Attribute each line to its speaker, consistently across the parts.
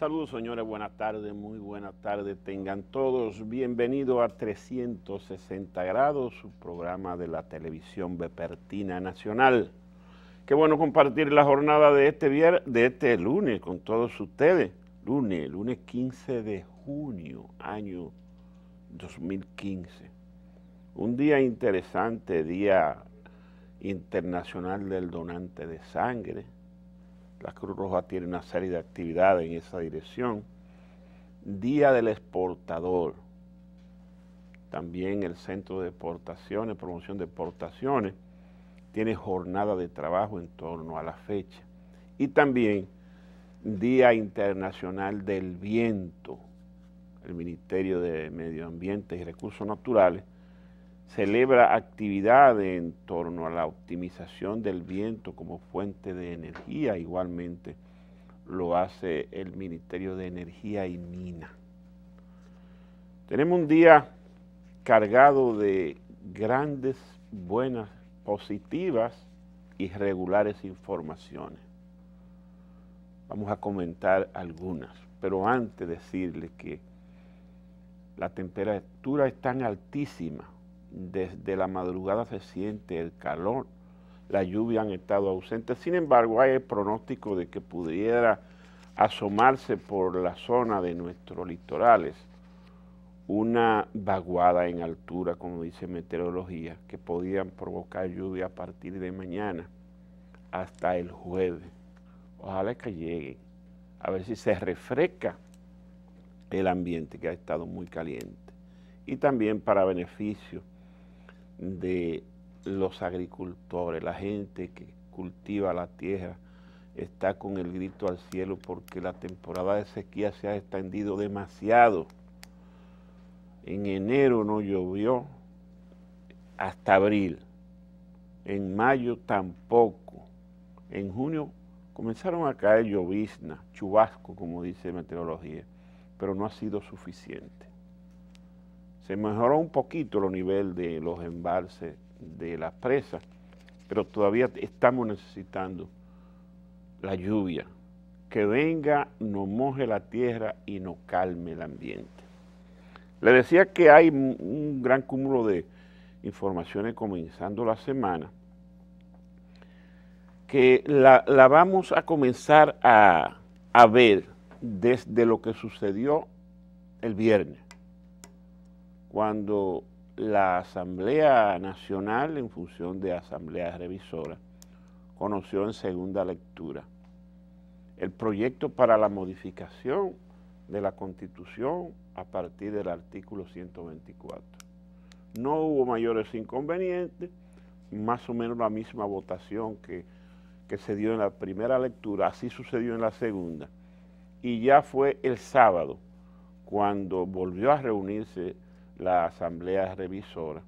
Speaker 1: Saludos, señores, buenas tardes, muy buenas tardes. Tengan todos bienvenidos a 360 grados, su programa de la televisión vespertina nacional. Qué bueno compartir la jornada de este lunes con todos ustedes. Lunes 15 de junio, año 2015. Un día interesante, Día Internacional del Donante de Sangre. La Cruz Roja tiene una serie de actividades en esa dirección. Día del Exportador. También el Centro de Exportaciones, Promoción de Exportaciones, tiene jornada de trabajo en torno a la fecha. Y también Día Internacional del Viento. El Ministerio de Medio Ambiente y Recursos Naturales celebra actividades en torno a la optimización del viento como fuente de energía. Igualmente lo hace el Ministerio de Energía y Minas. Tenemos un día cargado de grandes, buenas, positivas y regulares informaciones. Vamos a comentar algunas, pero antes decirles que la temperatura es tan altísima. Desde la madrugada se siente el calor, la lluvia han estado ausentes. Sin embargo, hay el pronóstico de que pudiera asomarse por la zona de nuestros litorales una vaguada en altura, como dice meteorología, que podían provocar lluvia a partir de mañana hasta el jueves. Ojalá que lleguen, a ver si se refresca el ambiente que ha estado muy caliente. Y también para beneficio de los agricultores, la gente que cultiva la tierra está con el grito al cielo porque la temporada de sequía se ha extendido demasiado. En enero no llovió hasta abril, en mayo tampoco, en junio comenzaron a caer llovizna, chubasco como dice meteorología, pero no ha sido suficiente. Se mejoró un poquito el nivel de los embalses de las presas, pero todavía estamos necesitando la lluvia, que venga, nos moje la tierra y nos calme el ambiente. Le decía que hay un gran cúmulo de informaciones comenzando la semana, que la vamos a comenzar a ver desde lo que sucedió el viernes, cuando la Asamblea Nacional, en función de Asamblea Revisora, conoció en segunda lectura el proyecto para la modificación de la Constitución a partir del artículo 124. No hubo mayores inconvenientes, más o menos la misma votación que se dio en la primera lectura, así sucedió en la segunda. Y ya fue el sábado cuando volvió a reunirse la Asamblea Revisora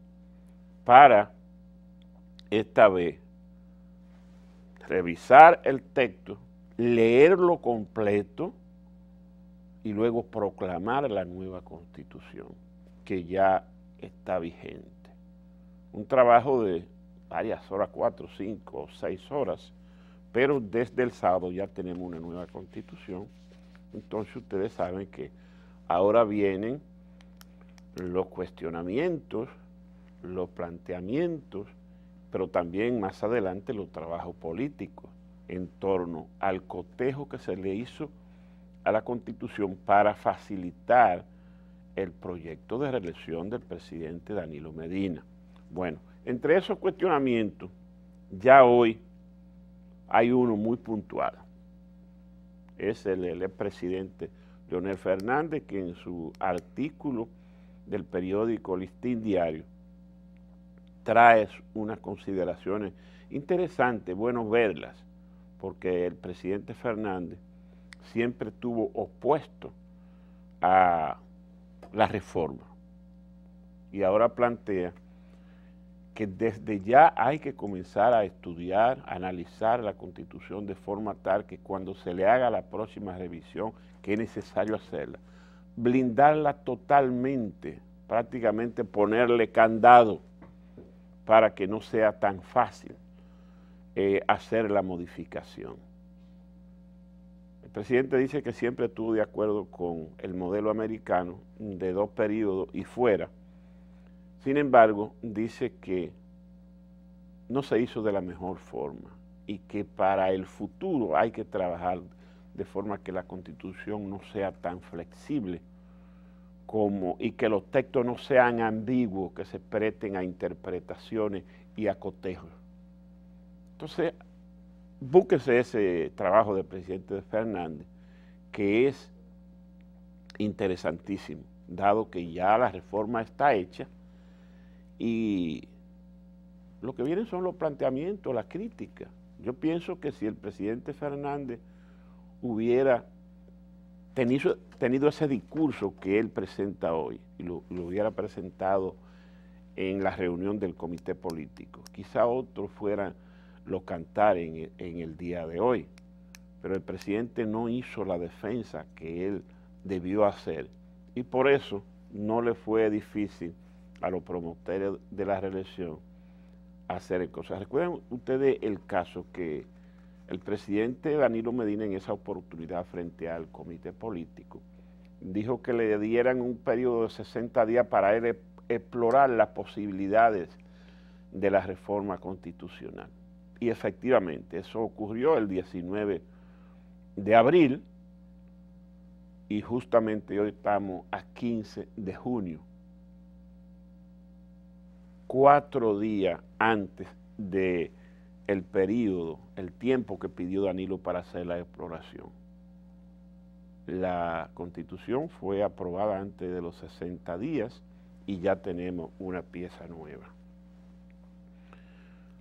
Speaker 1: para esta vez revisar el texto, leerlo completo y luego proclamar la nueva Constitución que ya está vigente. Un trabajo de varias horas, 4, 5 o 6 horas, pero desde el sábado ya tenemos una nueva Constitución. Entonces ustedes saben que ahora vienen los cuestionamientos, los planteamientos, pero también más adelante los trabajos políticos en torno al cotejo que se le hizo a la Constitución para facilitar el proyecto de reelección del presidente Danilo Medina. Bueno, entre esos cuestionamientos, ya hoy hay uno muy puntual. Es el expresidente Leonel Fernández, que en su artículo del periódico Listín Diario trae unas consideraciones interesantes, bueno verlas, porque el presidente Fernández siempre estuvo opuesto a la reforma y ahora plantea que desde ya hay que comenzar a estudiar, a analizar la Constitución de forma tal que cuando se le haga la próxima revisión, que es necesario hacerla, blindarla totalmente, prácticamente ponerle candado para que no sea tan fácil hacer la modificación. El presidente dice que siempre estuvo de acuerdo con el modelo americano de 2 periodos y fuera. Sin embargo, dice que no se hizo de la mejor forma y que para el futuro hay que trabajar de forma que la Constitución no sea tan flexible y que los textos no sean ambiguos, que se presten a interpretaciones y a cotejos. Entonces, búsquese ese trabajo del presidente Fernández, que es interesantísimo, dado que ya la reforma está hecha y lo que vienen son los planteamientos, las críticas. Yo pienso que si el presidente Fernández hubiera tenido ese discurso que él presenta hoy y lo hubiera presentado en la reunión del comité político, quizá otros fueran los cantares en el día de hoy, pero el presidente no hizo la defensa que él debió hacer y por eso no le fue difícil a los promotores de la reelección hacer cosas. ¿Recuerdan ustedes el caso que el presidente Danilo Medina en esa oportunidad frente al comité político dijo que le dieran un periodo de 60 días para él explorar las posibilidades de la reforma constitucional? Y efectivamente, eso ocurrió el 19 de abril y justamente hoy estamos a 15 de junio, 4 días antes de el periodo, el tiempo que pidió Danilo para hacer la exploración. La Constitución fue aprobada antes de los 60 días y ya tenemos una pieza nueva.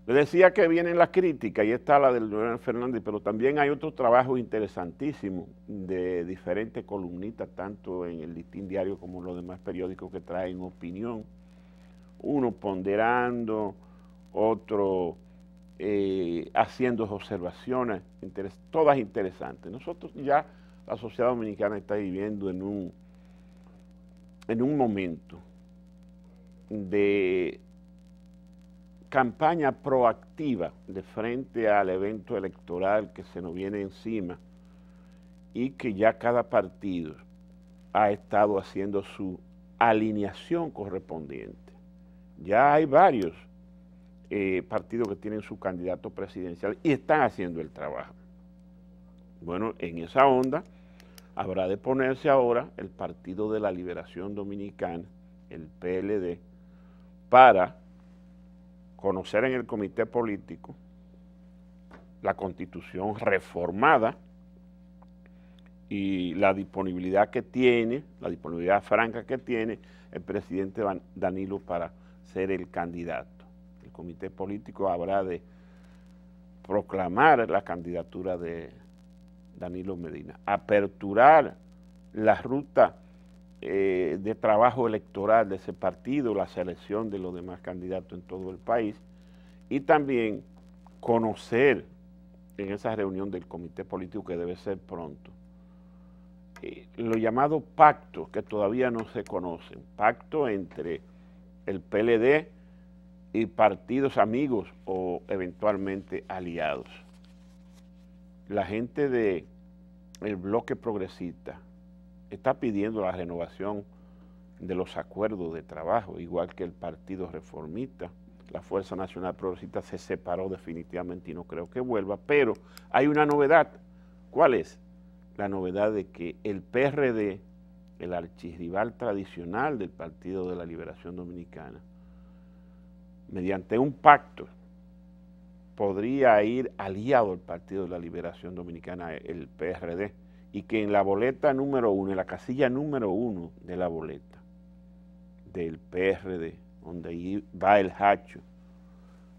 Speaker 1: Le decía que vienen las críticas, y está la del Leonel Fernández, pero también hay otro trabajo interesantísimo de diferentes columnistas, tanto en el Listín Diario como en los demás periódicos que traen opinión, uno ponderando, otro haciendo observaciones, todas interesantes. Nosotros ya, la sociedad dominicana está viviendo en un momento de campaña proactiva de frente al evento electoral que se nos viene encima y que ya cada partido ha estado haciendo su alineación correspondiente. Ya hay varios partidos que tienen su candidato presidencial y están haciendo el trabajo. Bueno, en esa onda habrá de ponerse ahora el Partido de la Liberación Dominicana, el PLD, para conocer en el comité político la Constitución reformada y la disponibilidad que tiene, la disponibilidad franca que tiene el presidente Danilo para ser el candidato. El comité político habrá de proclamar la candidatura de Danilo Medina, aperturar la ruta de trabajo electoral de ese partido, la selección de los demás candidatos en todo el país y también conocer en esa reunión del comité político que debe ser pronto los llamados pactos que todavía no se conocen, pacto entre el PLD y partidos amigos o eventualmente aliados. La gente del bloque progresista está pidiendo la renovación de los acuerdos de trabajo, igual que el Partido Reformista. La Fuerza Nacional Progresista se separó definitivamente y no creo que vuelva, pero hay una novedad. ¿Cuál es? La novedad de que el PRD, el archirrival tradicional del Partido de la Liberación Dominicana, mediante un pacto, podría ir aliado al Partido de la Liberación Dominicana, el PRD, y que en la boleta número 1, en la casilla número 1 de la boleta del PRD, donde ahí va el hacho,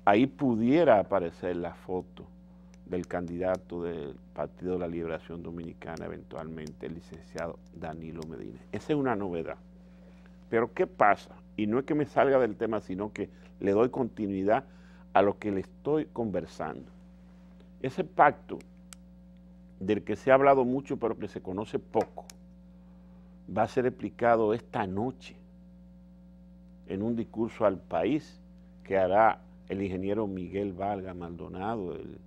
Speaker 1: ahí pudiera aparecer la foto del candidato del Partido de la Liberación Dominicana, eventualmente el licenciado Danilo Medina. Esa es una novedad. Pero ¿qué pasa? Y no es que me salga del tema, sino que le doy continuidad a lo que le estoy conversando. Ese pacto del que se ha hablado mucho pero que se conoce poco, va a ser explicado esta noche en un discurso al país que hará el ingeniero Miguel Vargas Maldonado, el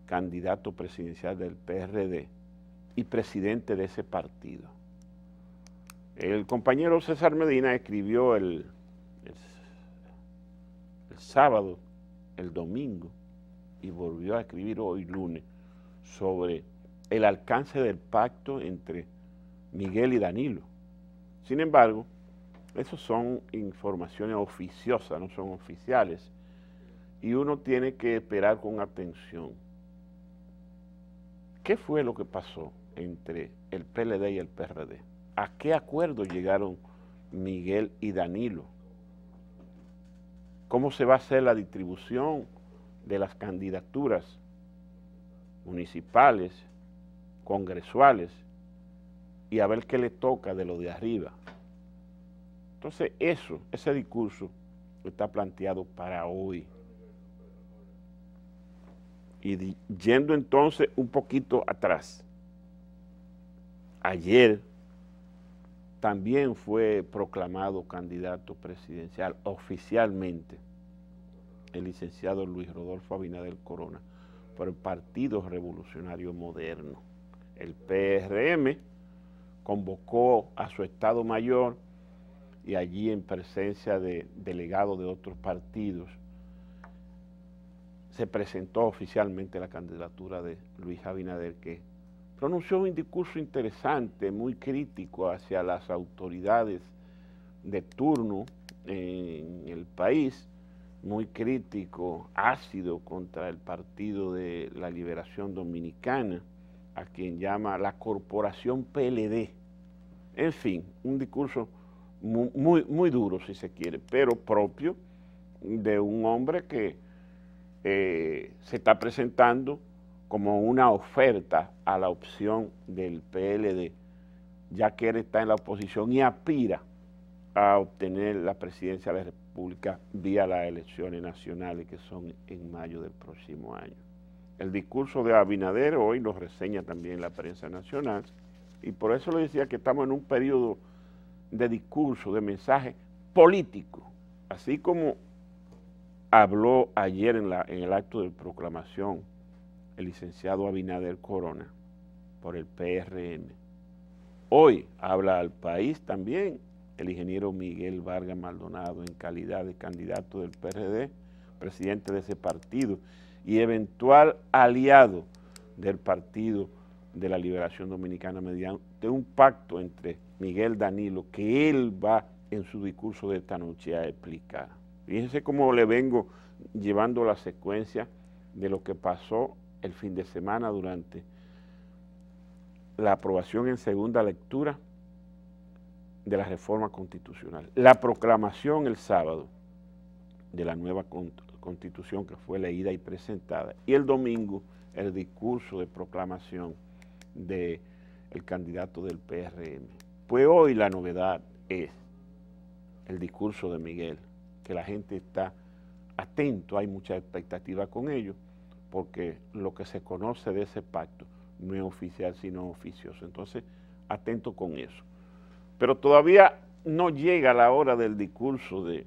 Speaker 1: candidato presidencial del PRD, y presidente de ese partido. El compañero César Medina escribió el sábado, el domingo, y volvió a escribir hoy lunes sobre el alcance del pacto entre Miguel y Danilo. Sin embargo, esas son informaciones oficiosas, no son oficiales, y uno tiene que esperar con atención. ¿Qué fue lo que pasó entre el PLD y el PRD? ¿A qué acuerdo llegaron Miguel y Danilo? ¿Cómo se va a hacer la distribución de las candidaturas municipales, congresuales, y a ver qué le toca de lo de arriba? Entonces ese discurso está planteado para hoy. Y yendo entonces un poquito atrás, ayer también fue proclamado candidato presidencial oficialmente el licenciado Luis Rodolfo Abinader Corona por el Partido Revolucionario Moderno. El PRM convocó a su Estado Mayor y allí, en presencia de delegados de otros partidos, se presentó oficialmente la candidatura de Luis Abinader, que pronunció un discurso interesante, muy crítico hacia las autoridades de turno en el país, muy crítico, ácido contra el Partido de la Liberación Dominicana, a quien llama la Corporación PLD. En fin, un discurso muy duro, si se quiere, pero propio de un hombre que se está presentando como una oferta a la opción del PLD, ya que él está en la oposición y aspira a obtener la presidencia de la República vía las elecciones nacionales, que son en mayo del próximo año. El discurso de Abinader hoy lo reseña también la prensa nacional, y por eso le decía que estamos en un periodo de discurso, de mensaje político, así como habló ayer en el acto de proclamación el licenciado Abinader Corona por el PRM. Hoy habla al país también el ingeniero Miguel Vargas Maldonado en calidad de candidato del PRD, presidente de ese partido y eventual aliado del Partido de la Liberación Dominicana mediante un pacto entre Miguel Danilo que él va en su discurso de esta noche a explicar. Fíjense cómo le vengo llevando la secuencia de lo que pasó el fin de semana durante la aprobación en segunda lectura de la reforma constitucional, la proclamación el sábado de la nueva constitución que fue leída y presentada, y el domingo el discurso de proclamación del candidato del PRM. Pues hoy la novedad es el discurso de Miguel, que la gente está atento, hay mucha expectativa con ello, porque lo que se conoce de ese pacto no es oficial, sino oficioso. Entonces, atento con eso. Pero todavía no llega la hora del discurso de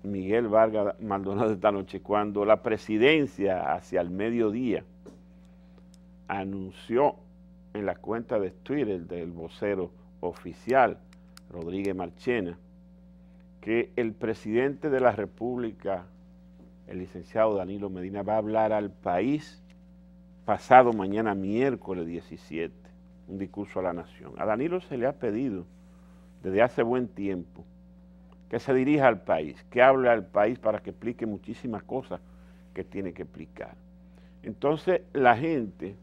Speaker 1: Miguel Vargas Maldonado esta noche, cuando la presidencia, hacia el mediodía, anunció en la cuenta de Twitter del vocero oficial, Rodríguez Marchena, que el presidente de la República, el licenciado Danilo Medina, va a hablar al país pasado mañana miércoles 17, un discurso a la nación. A Danilo se le ha pedido desde hace buen tiempo que se dirija al país, que hable al país para que explique muchísimas cosas que tiene que explicar. Entonces la gente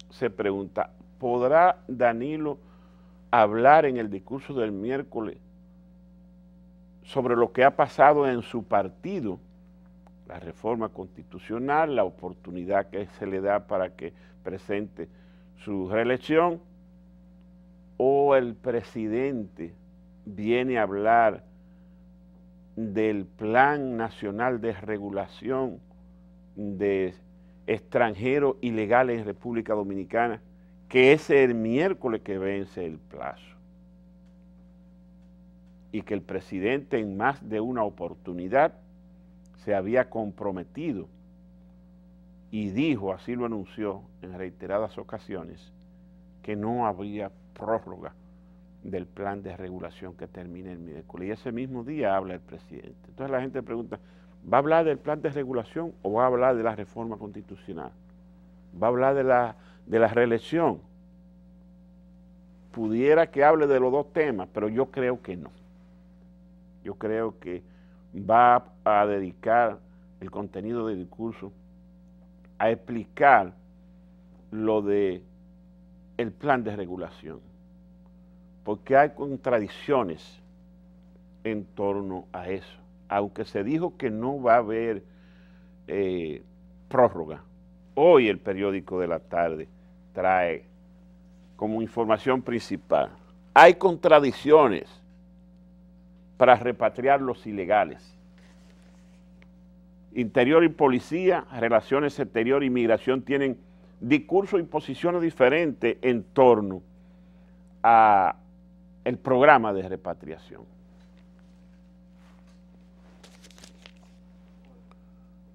Speaker 1: se pregunta, ¿podrá Danilo hablar en el discurso del miércoles sobre lo que ha pasado en su partido, la reforma constitucional, la oportunidad que se le da para que presente su reelección, o el presidente viene a hablar del Plan Nacional de Regulación de extranjeros ilegales en República Dominicana, que es el miércoles que vence el plazo, y que el presidente en más de una oportunidad se había comprometido y dijo, así lo anunció en reiteradas ocasiones, que no habría prórroga del plan de regulación que termina el miércoles. Y ese mismo día habla el presidente. Entonces la gente pregunta, ¿va a hablar del plan de regulación o va a hablar de la reforma constitucional? ¿Va a hablar de la reelección? Pudiera que hable de los dos temas, pero yo creo que no. Yo creo que va a dedicar el contenido del discurso a explicar lo de el plan de regulación, porque hay contradicciones en torno a eso. Aunque se dijo que no va a haber prórroga, hoy el periódico de la tarde trae como información principal, hay contradicciones para repatriar los ilegales. Interior y policía, relaciones exterior y migración tienen discursos y posiciones diferentes en torno a el programa de repatriación.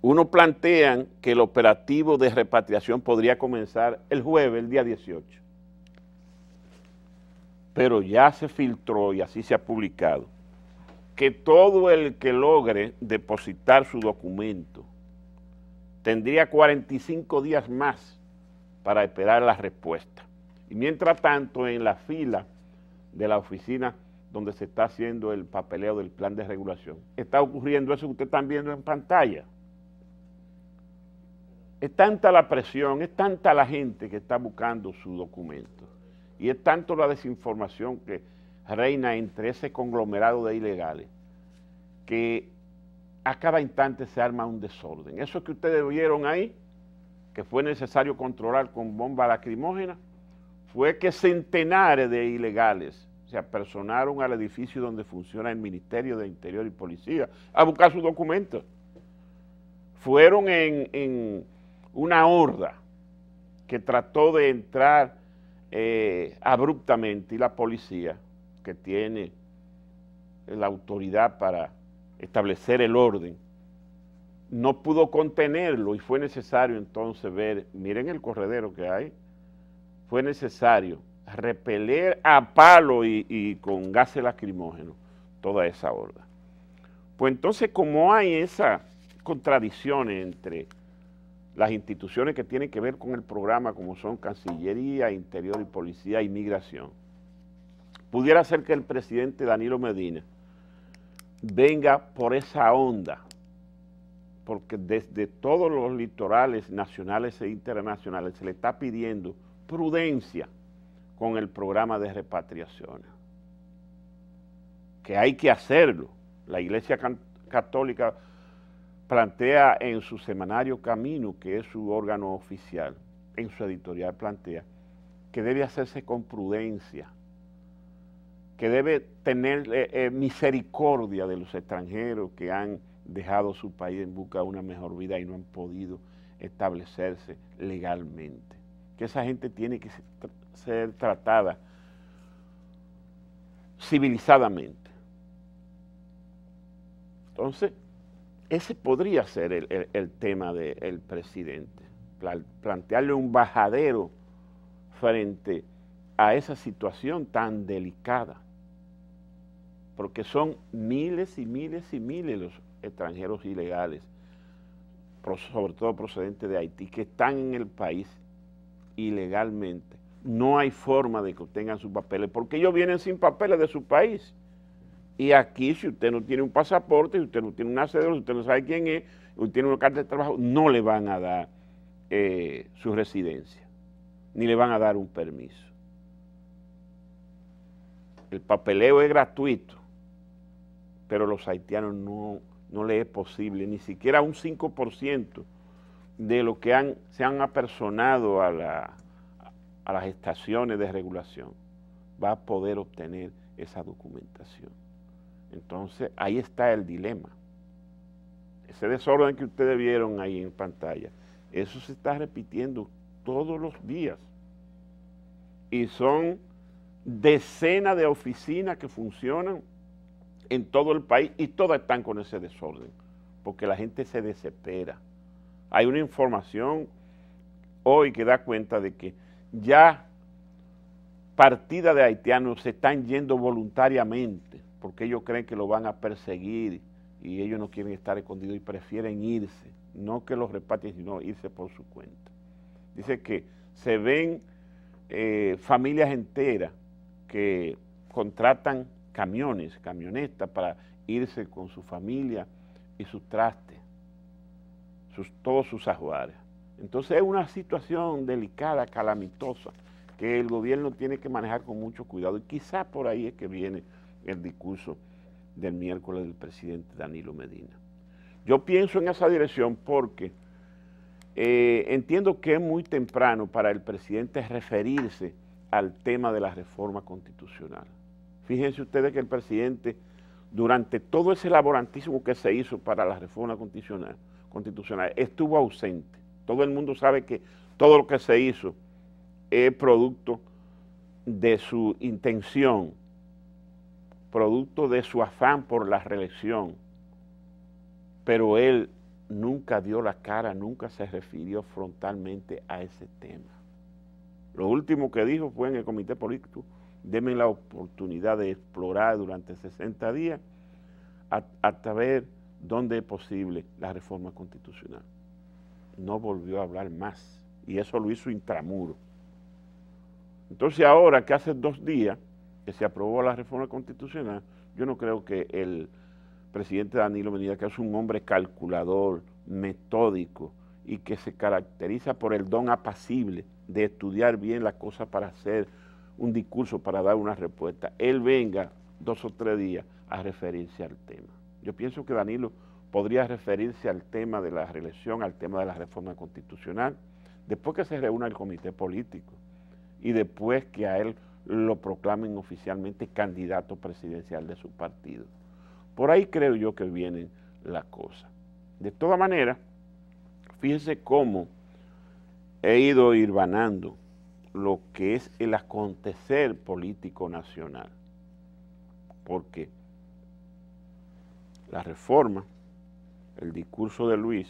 Speaker 1: Uno plantean que el operativo de repatriación podría comenzar el jueves, el día 18. Pero ya se filtró y así se ha publicado que todo el que logre depositar su documento tendría 45 días más para esperar la respuesta. Y mientras tanto, en la fila de la oficina donde se está haciendo el papeleo del plan de regulación, está ocurriendo eso que ustedes están viendo en pantalla. Es tanta la presión, es tanta la gente que está buscando su documento y es tanto la desinformación que reina entre ese conglomerado de ilegales que a cada instante se arma un desorden. Eso que ustedes vieron ahí, que fue necesario controlar con bombas lacrimógenas, fue que centenares de ilegales se apersonaron al edificio donde funciona el Ministerio de Interior y Policía a buscar sus documentos. Fueron en una horda que trató de entrar abruptamente y la policía, que tiene la autoridad para establecer el orden, no pudo contenerlo y fue necesario entonces ver, miren el corredero que hay, fue necesario repeler a palo y con gases lacrimógenos toda esa horda. Pues entonces, como hay esa contradicción entre las instituciones que tienen que ver con el programa, como son Cancillería, Interior y Policía y Migración, pudiera ser que el presidente Danilo Medina venga por esa onda, porque desde todos los litorales nacionales e internacionales se le está pidiendo prudencia con el programa de repatriación, que hay que hacerlo. La Iglesia Católica plantea en su semanario Camino, que es su órgano oficial, en su editorial plantea que debe hacerse con prudencia, que debe tener misericordia de los extranjeros que han dejado su país en busca de una mejor vida y no han podido establecerse legalmente. Que esa gente tiene que ser tratada civilizadamente. Entonces, ese podría ser el tema del presidente, plantearle un bajadero frente a esa situación tan delicada, porque son miles y miles y miles los extranjeros ilegales, sobre todo procedentes de Haití, que están en el país ilegalmente. No hay forma de que obtengan sus papeles, porque ellos vienen sin papeles de su país. Y aquí, si usted no tiene un pasaporte, si usted no tiene una cédula, si usted no sabe quién es, si usted tiene una carta de trabajo, no le van a dar su residencia, ni le van a dar un permiso. El papeleo es gratuito, pero a los haitianos no les es posible, ni siquiera un 5% de lo que se han apersonado a las estaciones de regulación va a poder obtener esa documentación. Entonces, ahí está el dilema. Ese desorden que ustedes vieron ahí en pantalla, eso se está repitiendo todos los días. Y son decenas de oficinas que funcionan en todo el país y todas están con ese desorden, porque la gente se desespera. Hay una información hoy que da cuenta de que ya partida de haitianos se están yendo voluntariamente porque ellos creen que lo van a perseguir y ellos no quieren estar escondidos y prefieren irse, no que los repatrien, sino irse por su cuenta. Dice que se ven familias enteras que contratan camiones, camionetas para irse con su familia y sus trastes, todos sus ajuares. Entonces es una situación delicada, calamitosa, que el gobierno tiene que manejar con mucho cuidado y quizás por ahí es que viene el discurso del miércoles del presidente Danilo Medina. Yo pienso en esa dirección porque entiendo que es muy temprano para el presidente referirse al tema de la reforma constitucional. Fíjense ustedes que el presidente, durante todo ese laborantismo que se hizo para la reforma constitucional, estuvo ausente. Todo el mundo sabe que todo lo que se hizo es producto de su intención, producto de su afán por la reelección, pero él nunca dio la cara, nunca se refirió frontalmente a ese tema. Lo último que dijo fue en el comité político: denme la oportunidad de explorar durante 60 días hasta ver dónde es posible la reforma constitucional. No volvió a hablar más y eso lo hizo intramuro. Entonces ahora que hace 2 días que se aprobó la reforma constitucional, yo no creo que el presidente Danilo Medina, que es un hombre calculador, metódico y que se caracteriza por el don apacible de estudiar bien las cosas para hacer un discurso, para dar una respuesta, él venga 2 o 3 días a referirse al tema. Yo pienso que Danilo podría referirse al tema de la reelección, al tema de la reforma constitucional, después que se reúna el comité político y después que a él lo proclamen oficialmente candidato presidencial de su partido. Por ahí creo yo que vienen las cosas. De todas maneras, fíjense cómo he ido hilvanando lo que es el acontecer político nacional. Porque la reforma, el discurso de Luis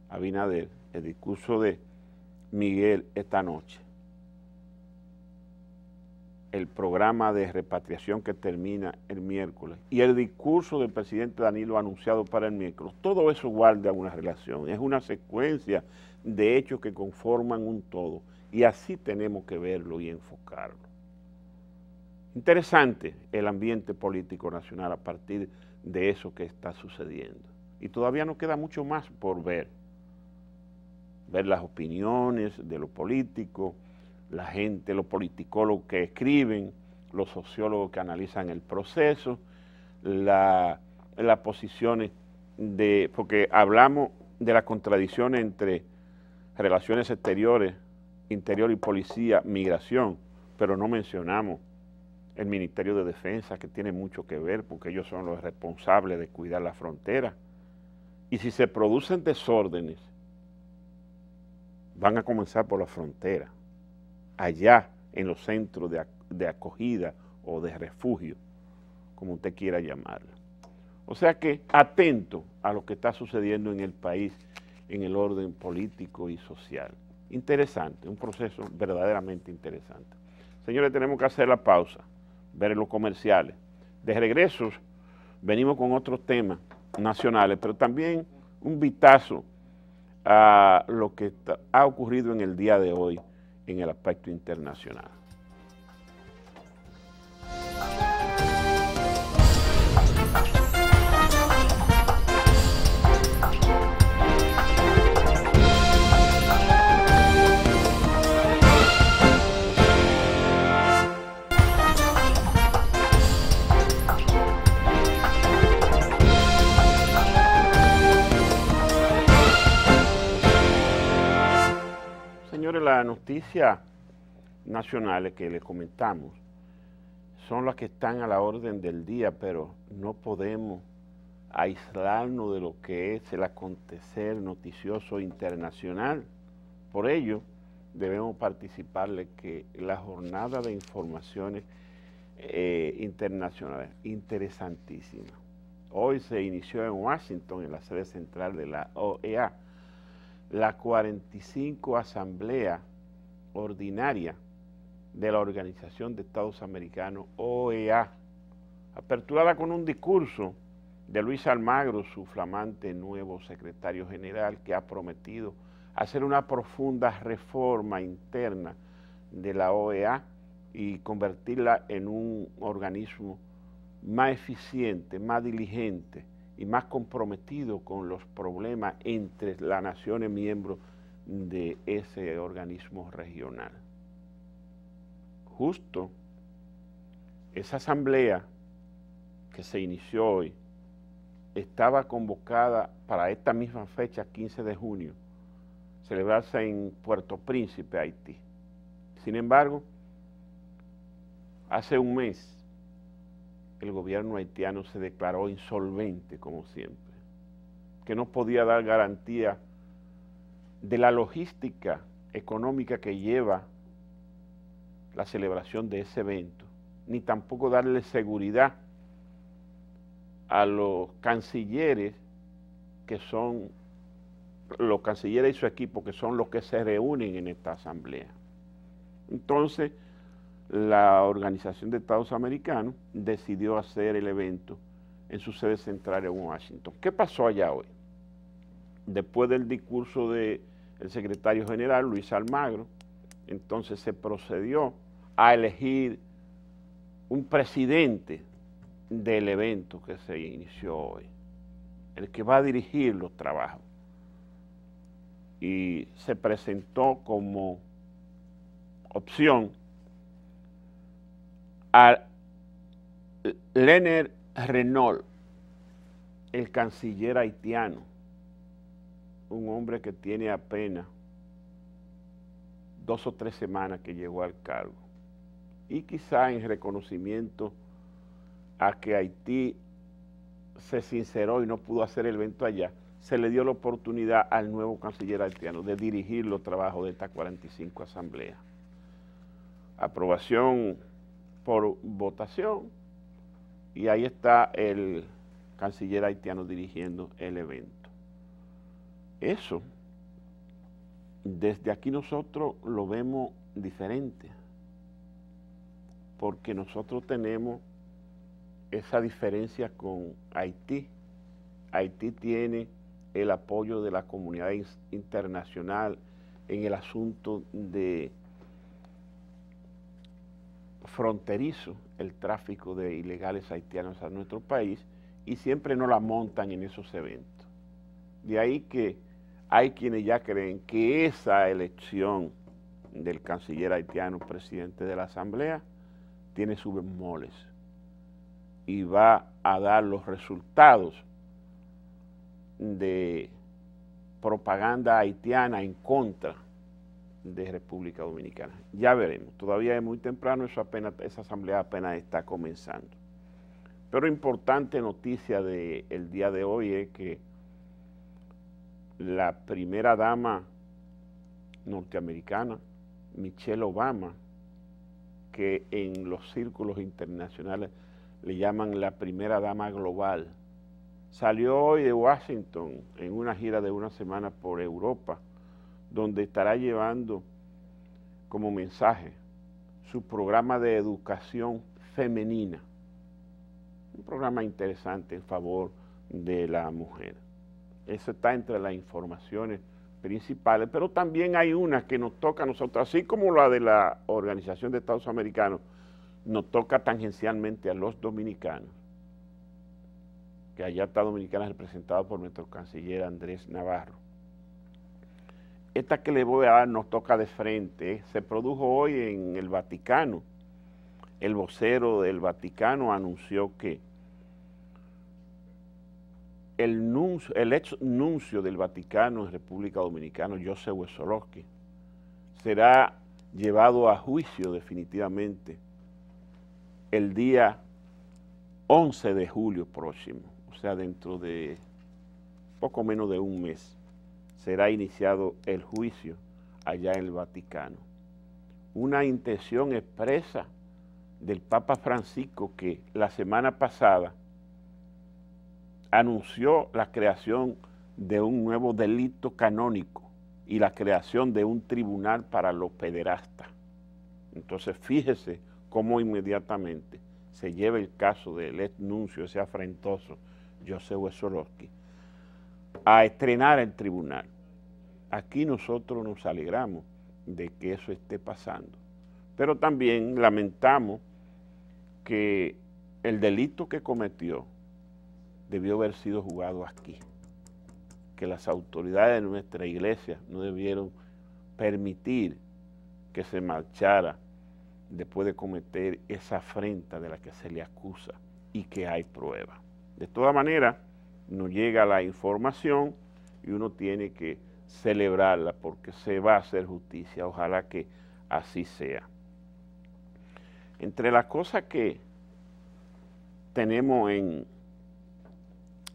Speaker 1: Abinader, el discurso de Miguel esta noche, el programa de repatriación que termina el miércoles y el discurso del presidente Danilo anunciado para el miércoles, todo eso guarda una relación, es una secuencia de hechos que conforman un todo y así tenemos que verlo y enfocarlo. Interesante el ambiente político nacional a partir de eso que está sucediendo y todavía nos queda mucho más por ver las opiniones de los políticos, la gente, los politicólogos que escriben, los sociólogos que analizan el proceso, las posiciones porque hablamos de la contradicción entre relaciones exteriores, interior y policía, migración, pero no mencionamos el Ministerio de Defensa, que tiene mucho que ver porque ellos son los responsables de cuidar la frontera. Y si se producen desórdenes, van a comenzar por la frontera, allá en los centros de acogida o de refugio, como usted quiera llamarlo. O sea que atento a lo que está sucediendo en el país, en el orden político y social. Interesante, un proceso verdaderamente interesante. Señores, tenemos que hacer la pausa, ver los comerciales. De regreso, venimos con otros temas nacionales, pero también un vistazo a lo que ha ocurrido en el día de hoy en el aspecto internacional. Señores, las noticias nacionales que les comentamos son las que están a la orden del día, pero no podemos aislarnos de lo que es el acontecer noticioso internacional. Por ello, debemos participarle que la jornada de informaciones internacionales, interesantísima. Hoy se inició en Washington, en la sede central de la OEA, la 45 Asamblea Ordinaria de la Organización de Estados Americanos, OEA, aperturada con un discurso de Luis Almagro, su flamante nuevo secretario general, que ha prometido hacer una profunda reforma interna de la OEA y convertirla en un organismo más eficiente, más diligente y más comprometido con los problemas entre las naciones miembros de ese organismo regional. Justo esa asamblea que se inició hoy estaba convocada para esta misma fecha, 15 de junio, celebrarse en Puerto Príncipe, Haití. Sin embargo, hace un mes el gobierno haitiano se declaró insolvente, como siempre, que no podía dar garantía de la logística económica que lleva la celebración de ese evento, ni tampoco darle seguridad a los cancilleres que son los cancilleres y su equipo, que son los que se reúnen en esta asamblea. Entonces, la Organización de Estados Americanos decidió hacer el evento en su sede central en Washington. ¿Qué pasó allá hoy? Después del discurso del secretario general, Luis Almagro, entonces se procedió a elegir un presidente del evento que se inició hoy, el que va a dirigir los trabajos. Y se presentó como opción a Leonard Renault, el canciller haitiano, un hombre que tiene apenas 2 o 3 semanas que llegó al cargo. Y quizá en reconocimiento a que Haití se sinceró y no pudo hacer el evento allá, se le dio la oportunidad al nuevo canciller haitiano de dirigir los trabajos de estas 45 asambleas. Aprobación por votación, y ahí está el canciller haitiano dirigiendo el evento. Eso, desde aquí nosotros lo vemos diferente, porque nosotros tenemos esa diferencia con Haití. Haití tiene el apoyo de la comunidad internacional en el asunto de fronterizo, el tráfico de ilegales haitianos a nuestro país, y siempre nos la montan en esos eventos. De ahí que hay quienes ya creen que esa elección del canciller haitiano, presidente de la Asamblea, tiene sus bemoles y va a dar los resultados de propaganda haitiana en contra de República Dominicana. Ya veremos, todavía es muy temprano, esa asamblea apenas está comenzando. Pero importante noticia del día de hoy es que la primera dama norteamericana, Michelle Obama, que en los círculos internacionales le llaman la primera dama global, salió hoy de Washington en una gira de una semana por Europa, donde estará llevando como mensaje su programa de educación femenina, un programa interesante en favor de la mujer. Eso está entre las informaciones principales, pero también hay una que nos toca a nosotros, así como la de la Organización de Estados Americanos, nos toca tangencialmente a los dominicanos, que allá está Dominicana representada por nuestro canciller Andrés Navarro. Esta que le voy a dar nos toca de frente, se produjo hoy en el Vaticano. El vocero del Vaticano anunció que el ex nuncio del Vaticano en República Dominicana, Joseph Wesolowski, será llevado a juicio definitivamente el día 11 de julio próximo, o sea, dentro de poco menos de un mes, será iniciado el juicio allá en el Vaticano. Una intención expresa del Papa Francisco, que la semana pasada anunció la creación de un nuevo delito canónico y la creación de un tribunal para los pederastas. Entonces fíjese cómo inmediatamente se lleva el caso del ex nuncio, ese afrentoso, José Wesolowski, a estrenar el tribunal. Aquí nosotros nos alegramos de que eso esté pasando, pero también lamentamos que el delito que cometió debió haber sido juzgado aquí, que las autoridades de nuestra iglesia no debieron permitir que se marchara después de cometer esa afrenta de la que se le acusa y que hay pruebas. De todas maneras, nos llega la información y uno tiene que celebrarla porque se va a hacer justicia. Ojalá que así sea. Entre las cosas que tenemos en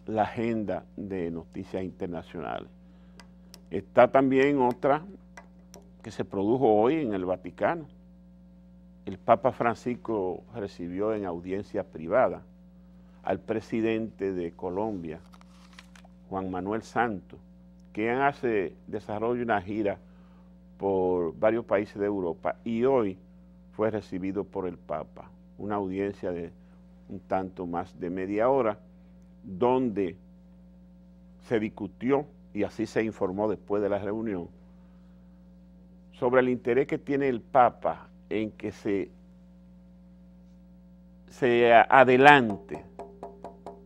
Speaker 1: la agenda de noticias internacionales, está también otra que se produjo hoy en el Vaticano. El Papa Francisco recibió en audiencia privada al presidente de Colombia, Juan Manuel Santos, quien desarrolla una gira por varios países de Europa y hoy fue recibido por el Papa. Una audiencia de un tanto más de media hora, donde se discutió, y así se informó después de la reunión, sobre el interés que tiene el Papa en que se adelante,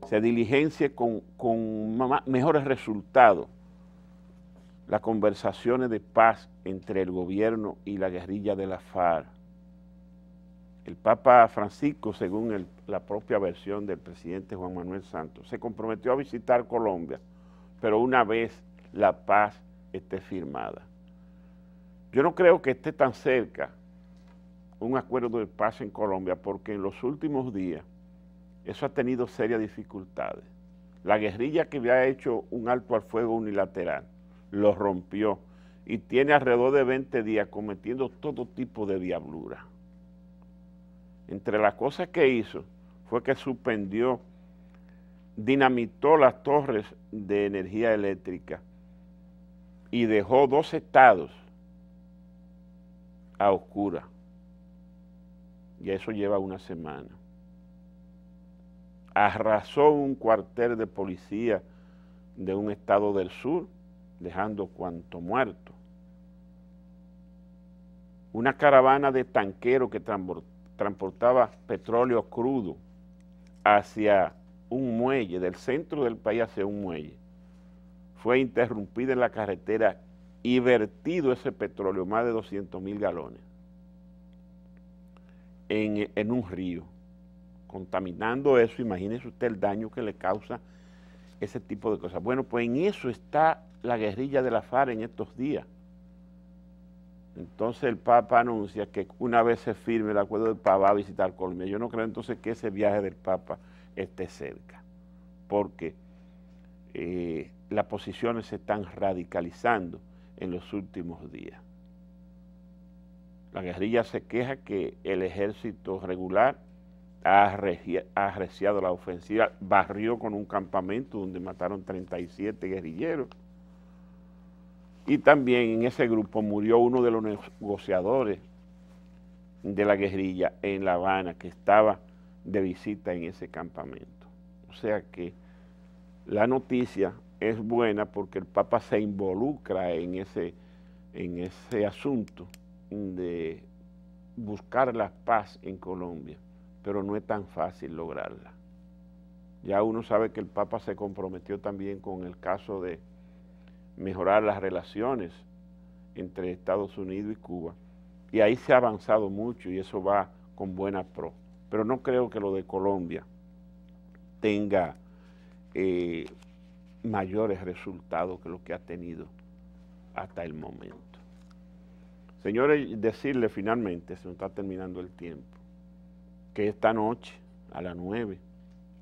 Speaker 1: se diligencie con mejores resultados las conversaciones de paz entre el gobierno y la guerrilla de la FARC. El Papa Francisco, según la propia versión del presidente Juan Manuel Santos, se comprometió a visitar Colombia, pero una vez la paz esté firmada. Yo no creo que esté tan cerca un acuerdo de paz en Colombia, porque en los últimos días eso ha tenido serias dificultades. La guerrilla que había hecho un alto al fuego unilateral lo rompió y tiene alrededor de 20 días cometiendo todo tipo de diablura. Entre las cosas que hizo fue que suspendió, dinamitó las torres de energía eléctrica y dejó 2 estados a oscuras. Y eso lleva una semana. Arrasó un cuartel de policía de un estado del sur, dejando cuanto muerto. Una caravana de tanqueros que transportaba petróleo crudo hacia un muelle, del centro del país hacia un muelle, fue interrumpida en la carretera y vertido ese petróleo, más de 200,000 galones, en un río, contaminando eso. Imagínese usted el daño que le causa ese tipo de cosas. Bueno, pues en eso está la guerrilla de la FARC en estos días. Entonces el Papa anuncia que una vez se firme el acuerdo de paz va a visitar Colombia. Yo no creo entonces que ese viaje del Papa esté cerca, porque las posiciones se están radicalizando en los últimos días. La guerrilla se queja que el ejército regular ha arreciado la ofensiva, barrió con un campamento donde mataron 37 guerrilleros. Y también en ese grupo murió uno de los negociadores de la guerrilla en La Habana, que estaba de visita en ese campamento. O sea que la noticia es buena porque el Papa se involucra en ese asunto de buscar la paz en Colombia, pero no es tan fácil lograrla. Ya uno sabe que el Papa se comprometió también con el caso de mejorar las relaciones entre Estados Unidos y Cuba, y ahí se ha avanzado mucho y eso va con buena pro, pero no creo que lo de Colombia tenga mayores resultados que lo que ha tenido hasta el momento. Señores, decirle finalmente, se nos está terminando el tiempo, que esta noche a las 9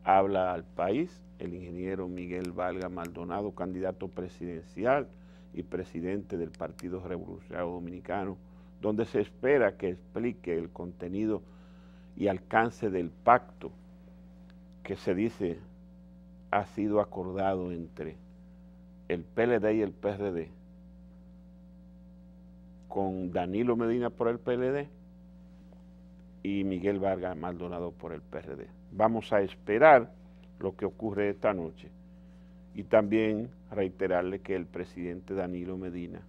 Speaker 1: habla al país el ingeniero Miguel Valga Maldonado, candidato presidencial y presidente del Partido Revolucionario Dominicano, donde se espera que explique el contenido y alcance del pacto que se dice ha sido acordado entre el PLD y el PRD, con Danilo Medina por el PLD y Miguel Vargas Maldonado por el PRD. Vamos a esperar lo que ocurre esta noche y también reiterarle que el presidente Danilo Medina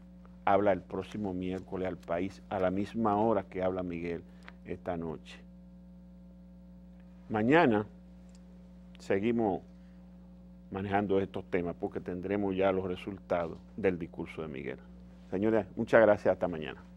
Speaker 1: habla el próximo miércoles al país a la misma hora que habla Miguel esta noche. Mañana seguimos manejando estos temas porque tendremos ya los resultados del discurso de Miguel. Señores, muchas gracias, hasta mañana.